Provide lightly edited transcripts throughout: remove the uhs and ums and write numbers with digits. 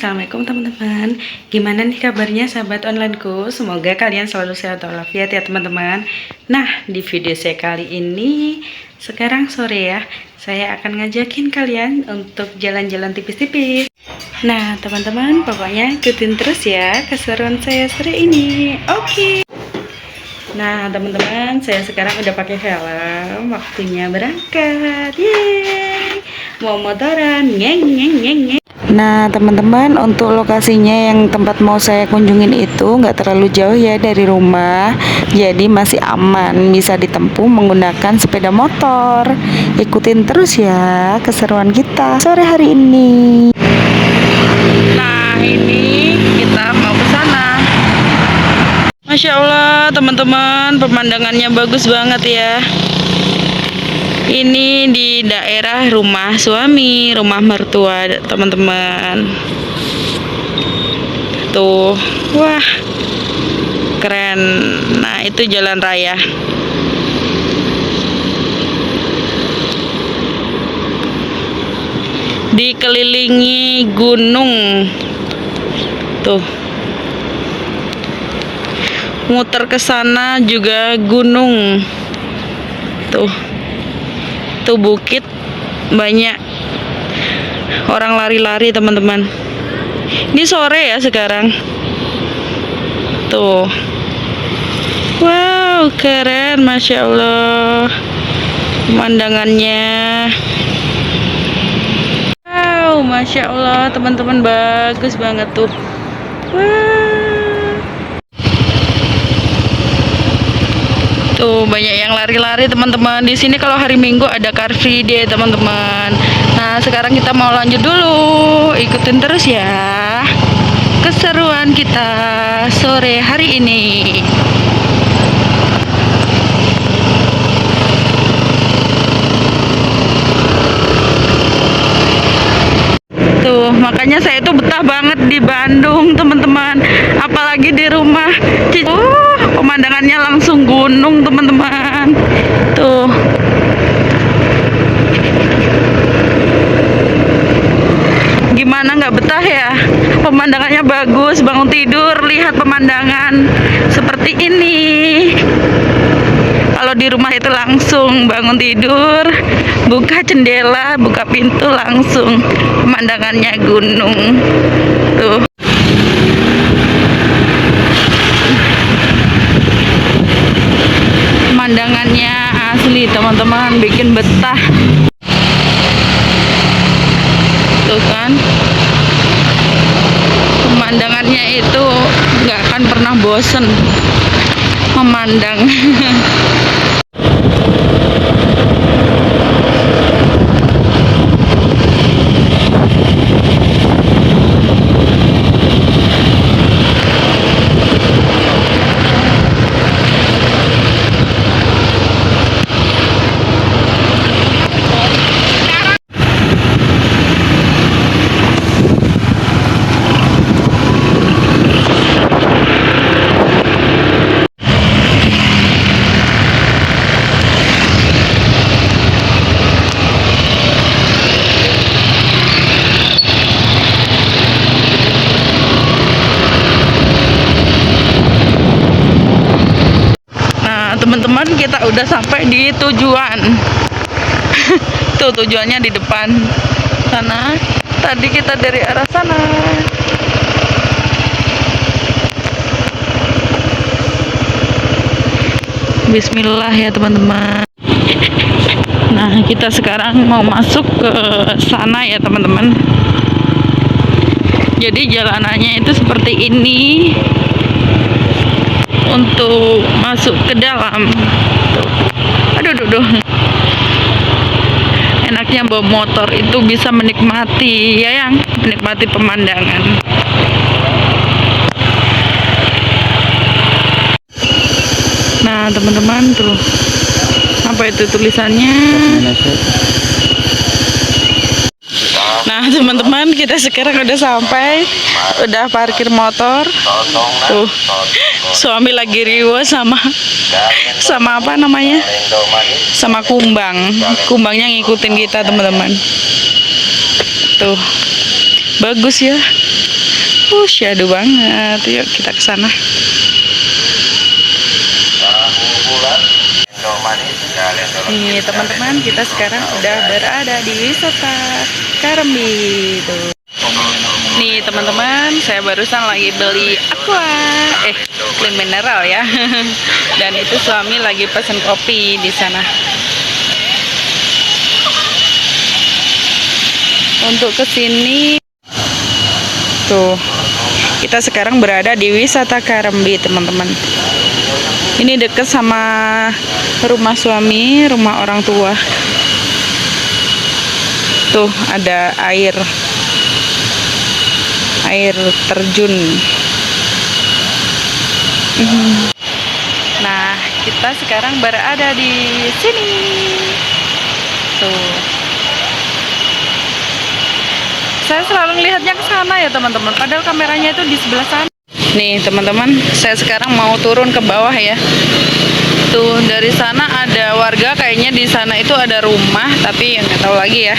assalamualaikum teman-teman. Gimana nih kabarnya sahabat onlineku? Semoga kalian selalu sehat walafiat ya teman-teman. Nah, di video saya kali ini sekarang sore ya, saya akan ngajakin kalian untuk jalan-jalan tipis-tipis. Nah teman-teman, pokoknya ikutin terus ya keseruan saya sore ini. Oke. Nah teman-teman, saya sekarang udah pakai helm, waktunya berangkat. Yeay, mau motoran, ngeng ngeng ngeng ngeng. Nah teman-teman, untuk lokasinya yang tempat mau saya kunjungin itu nggak terlalu jauh ya dari rumah, jadi masih aman, bisa ditempuh menggunakan sepeda motor. Ikutin terus ya keseruan kita sore hari ini. Nah ini kita mau ke sana. Masya Allah teman-teman, pemandangannya bagus banget ya. Ini di daerah rumah suami, rumah mertua teman-teman. Tuh, wah keren. Nah itu jalan raya. Dikelilingi gunung. Tuh. Muter ke sana juga gunung. Tuh bukit, banyak orang lari-lari teman-teman. Ini sore ya sekarang. Tuh. Wow, keren, Masya Allah. Pemandangannya. Wow, Masya Allah teman-teman, bagus banget tuh. Wow. Tuh banyak yang lari-lari teman-teman. Di sini kalau hari Minggu ada Car Free Day teman-teman. Nah sekarang kita mau lanjut dulu. Ikutin terus ya keseruan kita sore hari ini. Tuh makanya saya itu betah banget di Bandung teman-teman. Apalagi di rumah. Pemandangannya langsung gunung teman-teman. Tuh. Gimana nggak betah ya? Pemandangannya bagus, bangun tidur lihat pemandangan seperti ini. Kalau di rumah itu langsung bangun tidur, buka jendela, buka pintu langsung pemandangannya gunung. Tuh. Pemandangannya asli teman-teman, bikin betah. Tuh kan, pemandangannya itu nggak akan pernah bosen memandang. Teman-teman, kita udah sampai di tujuan. Tuh tujuannya di depan sana. Tadi kita dari arah sana. Bismillah ya teman-teman. Nah kita sekarang mau masuk ke sana ya teman-teman. Jadi jalanannya itu seperti ini. Untuk masuk ke dalam. Aduh. Enaknya bawa motor itu bisa menikmati ya, yang menikmati pemandangan. Nah teman-teman, tuh apa itu tulisannya? Nah teman-teman, kita sekarang udah sampai, udah parkir motor. Tuh suami lagi riwa sama apa namanya, sama kumbangnya ngikutin kita teman-teman. Tuh Bagus ya. Syadu banget. Yuk kita ke sana. Nih teman-teman, kita sekarang udah berada di wisata Karambi tuh. Nih teman-teman, saya barusan lagi beli aqua, clean mineral ya. Dan itu suami lagi pesen kopi di sana. Untuk kesini tuh, kita sekarang berada di wisata Karambi teman-teman. Ini deket sama rumah suami, rumah orang tua. Tuh ada air terjun. Nah, kita sekarang berada di sini. Tuh. Saya selalu melihatnya ke sana ya teman-teman, padahal kameranya itu di sebelah sana. Nih teman-teman, saya sekarang mau turun ke bawah ya. Tuh dari sana ada warga, kayaknya di sana itu ada rumah, tapi nggak tahu lagi ya.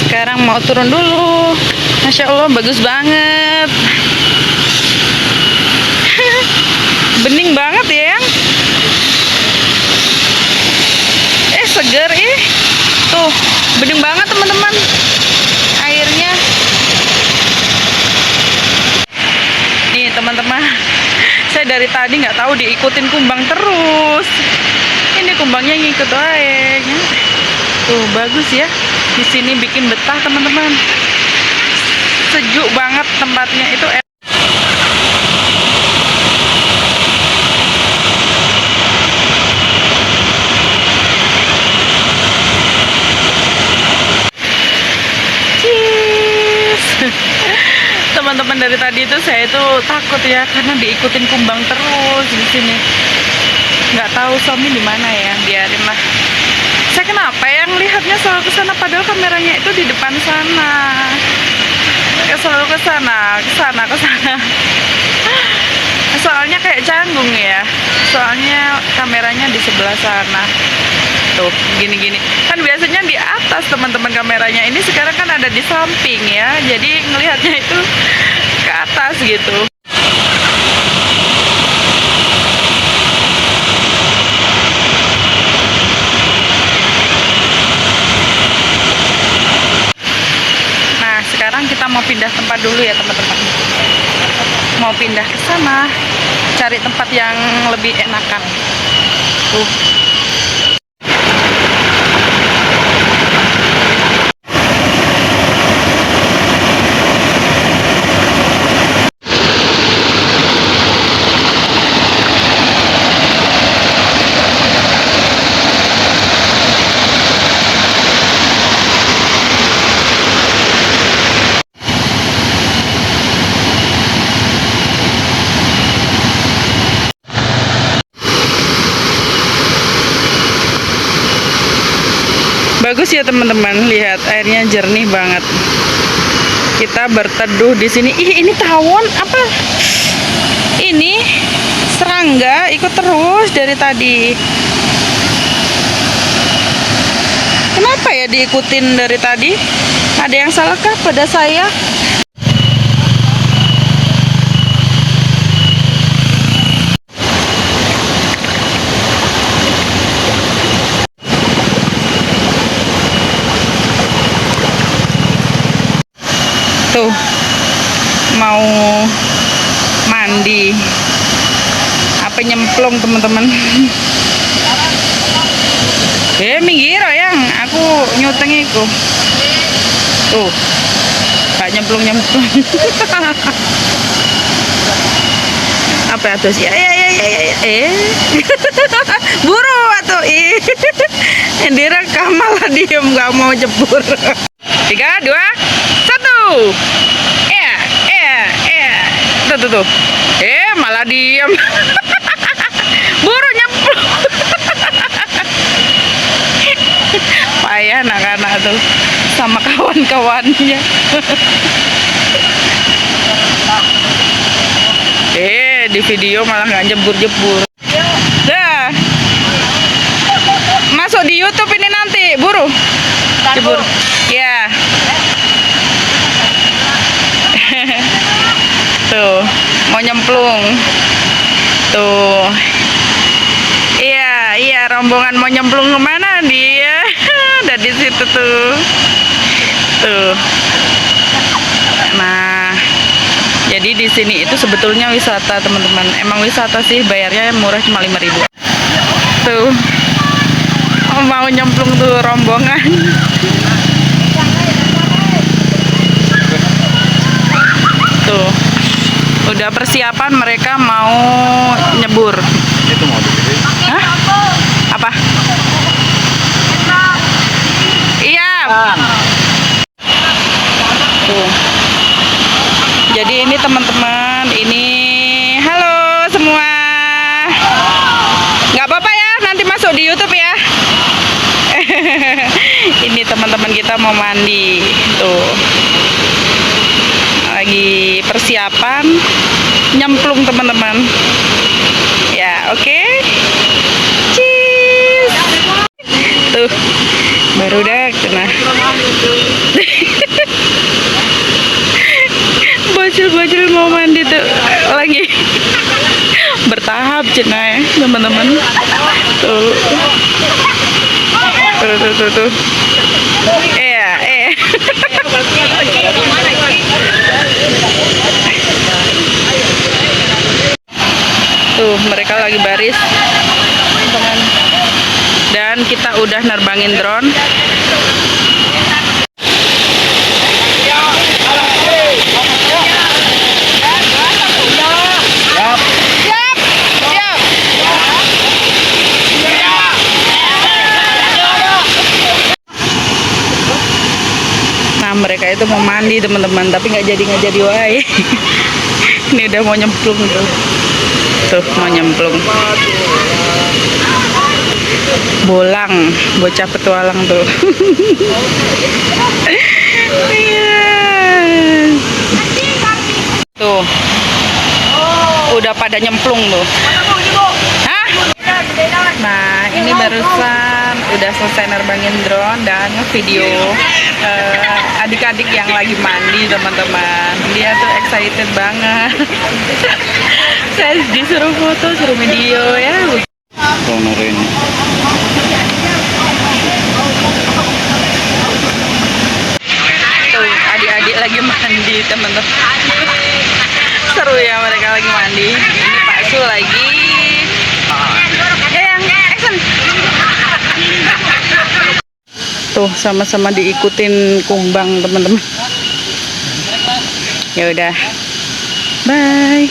Sekarang mau turun dulu. Masya Allah, bagus banget. Bening banget ya yang. Seger tuh, bening banget teman-teman. Airnya. Nih teman-teman, saya dari tadi nggak tahu diikutin kumbang terus. Ini kumbangnya ngikut airnya. Tuh bagus ya. Di sini bikin betah teman-teman. Sejuk banget tempatnya itu. Teman-teman, dari tadi itu saya itu takut ya karena diikutin kumbang terus di sini. Nggak tahu suami di mana ya, biarin lah. Saya kenapa yang lihatnya selalu ke sana padahal kameranya itu di depan sana. Selalu ke sana. Soalnya kayak canggung ya. Soalnya kameranya di sebelah sana. Tuh, gini-gini. Kan biasanya di atas teman-teman kameranya. Ini sekarang kan ada di samping ya. Jadi ngelihatnya itu ke atas gitu. Nah, sekarang kita mau pindah tempat dulu ya teman-teman. Mau pindah ke sana, cari tempat yang lebih enakan. Tuh. Bagus ya teman-teman, lihat airnya jernih banget. Kita berteduh di sini. Ini tawon apa? Ini serangga ikut terus dari tadi. Kenapa ya diikutin dari tadi? Ada yang salahkah pada saya? Tuh, mau mandi apa nyemplung teman-teman. Minggir yang aku nyutengiku. Tuh, gak nyemplung. Apa itu sih? Buru atau direkam malah diem gak mau jebur. 3, 2, 1. Tuh. Malah diem. Buru nyemplung. Payah anak-anak tuh sama kawan-kawannya. Di video malah nggak jebur-jebur. Dah. Masuk di YouTube ini nanti, buru. Jebur. Ya. nyemplung. Tuh. Iya, rombongan mau nyemplung kemana dia? Ada di situ tuh. Tuh. Nah, jadi di sini itu sebetulnya wisata, teman-teman. Emang wisata sih, bayarnya murah, cuma 5.000. Tuh. Mau nyemplung tuh rombongan. Tuh. Udah persiapan, mereka mau nyebur. Itu mau dipilih. Hah? Apa? Iya. Tuh. Jadi ini teman-teman, ini halo semua. Nggak apa-apa ya, nanti masuk di YouTube ya. Ini teman-teman kita mau mandi. Tuh. Lagi persiapan nyemplung, teman-teman. Ya, oke. Cheers. Tuh. Baru dah kena. Bocil-bocil mau mandi tuh lagi bertahap cenah, teman-teman. Tuh. Tuh. Tuh, mereka lagi baris, teman. Dan kita udah nerbangin drone. Nah, mereka itu mau mandi, teman-teman, tapi nggak jadi wae. Ini udah mau nyemplung tuh. Tuh, mau nyemplung. Bolang, bocah petualang tuh. Tuh. Udah pada nyemplung tuh. Hah? Nah, ini barusan udah selesai nerbangin drone dan video adik-adik yang lagi mandi, teman-teman. Dia tuh excited banget. Saya disuruh foto, suruh video ya. Tonerin. Tuh, adik-adik lagi mandi, teman-teman. Seru ya, mereka lagi mandi. Ini Pak Su lagi. Yang action. Tuh, sama-sama diikutin kumbang, teman-teman. Ya udah. Bye.